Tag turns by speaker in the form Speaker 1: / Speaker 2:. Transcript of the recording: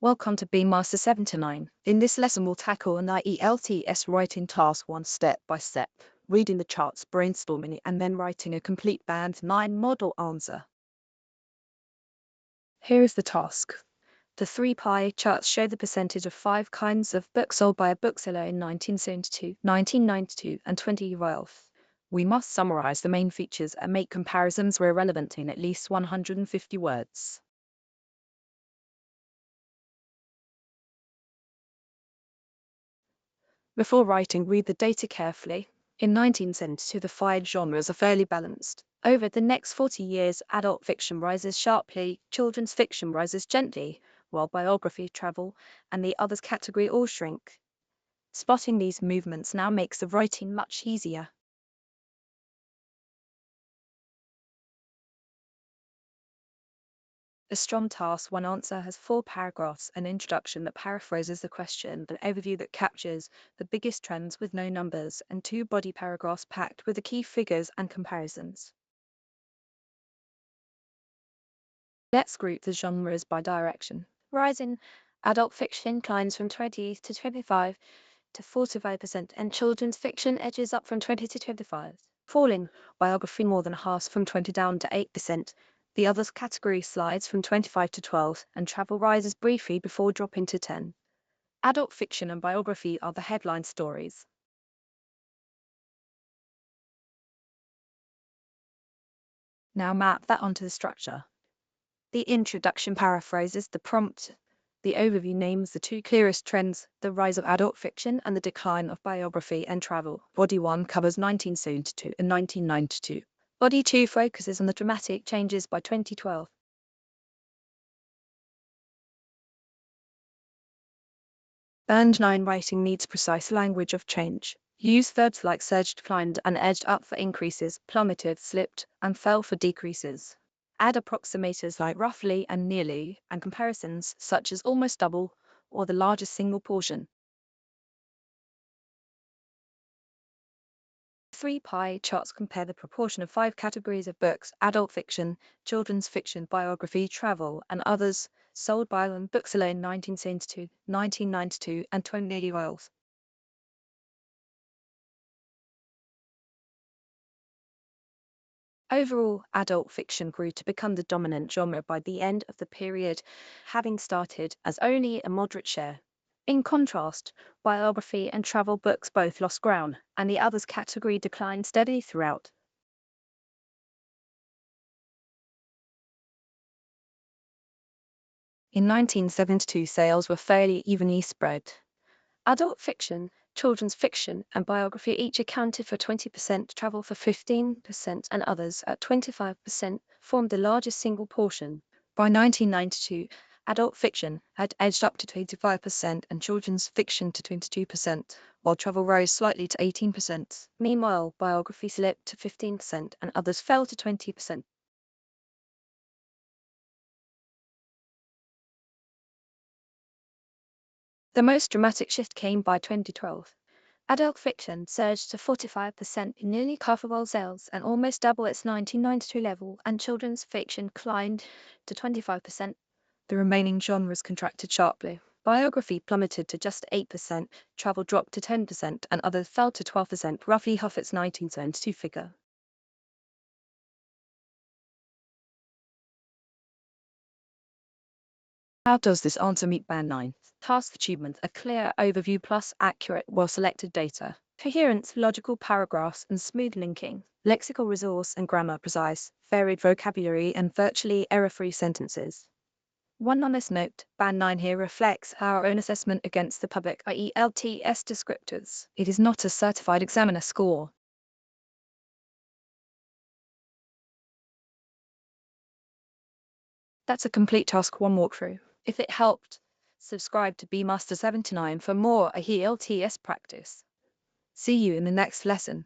Speaker 1: Welcome to Beamaster 79. In this lesson, we'll tackle an ielts writing task 1 step by step, reading the charts, brainstorming, and then writing a complete band 9 model answer. Here is the task. The 3 pie charts show the percentage of 5 kinds of books sold by a bookseller in 1972, 1992, and 2012. We must summarize the main features and make comparisons where relevant in at least 150 words. Before writing, read the data carefully. In 1972, the 5 genres are fairly balanced. Over the next 40 years, adult fiction rises sharply, children's fiction rises gently, while biography, travel, and the others category all shrink. Spotting these movements now makes the writing much easier. The strong task 1 answer has 4 paragraphs, an introduction that paraphrases the question, an overview that captures the biggest trends with no numbers, and 2 body paragraphs packed with the key figures and comparisons. Let's group the genres by direction. Rising, adult fiction climbs from 20 to 25 to 45%, and children's fiction edges up from 20 to 25. Falling, biography more than halves from 20 down to 8%. The others category slides from 25 to 12, and travel rises briefly before dropping to 10. Adult fiction and biography are the headline stories. Now map that onto the structure. The introduction paraphrases the prompt. The overview names the 2 clearest trends, the rise of adult fiction and the decline of biography and travel. Body 1 covers 1972 and 1992. Body 2 focuses on the dramatic changes by 2012. Band 9 writing needs precise language of change. Use verbs like surged, climbed, and edged up for increases, plummeted, slipped, and fell for decreases. Add approximators like roughly and nearly, and comparisons such as almost double or the largest single portion. 3 pie charts compare the proportion of 5 categories of books: adult fiction, children's fiction, biography, travel, and others, sold by one bookseller in 1972, 1992, and 2012. Overall, adult fiction grew to become the dominant genre by the end of the period, having started as only a moderate share. In contrast, biography and travel books both lost ground, and the others category declined steadily throughout. In 1972, sales were fairly evenly spread. Adult fiction, children's fiction, and biography each accounted for 20%, travel for 15%, and others at 25% formed the largest single portion. By 1992, adult fiction had edged up to 25% and children's fiction to 22%, while travel rose slightly to 18%. Meanwhile, biography slipped to 15% and others fell to 20%. The most dramatic shift came by 2012. Adult fiction surged to 45% in nearly half of all sales and almost double its 1992 level, and children's fiction climbed to 25%. The remaining genres contracted sharply. Biography plummeted to just 8%, travel dropped to 10%, and others fell to 12%, roughly half its 1972 figure. How does this answer meet Band 9? Task achievement: a clear overview plus accurate, well-selected data. Coherence, logical paragraphs, and smooth linking. Lexical resource and grammar precise, varied vocabulary, and virtually error-free sentences. One honest note: Band 9 here reflects our own assessment against the public ielts descriptors. It is not a certified examiner score. That's a complete task 1 walkthrough. If it helped, subscribe to Beamaster 79 for more ielts practice. See you in the next lesson.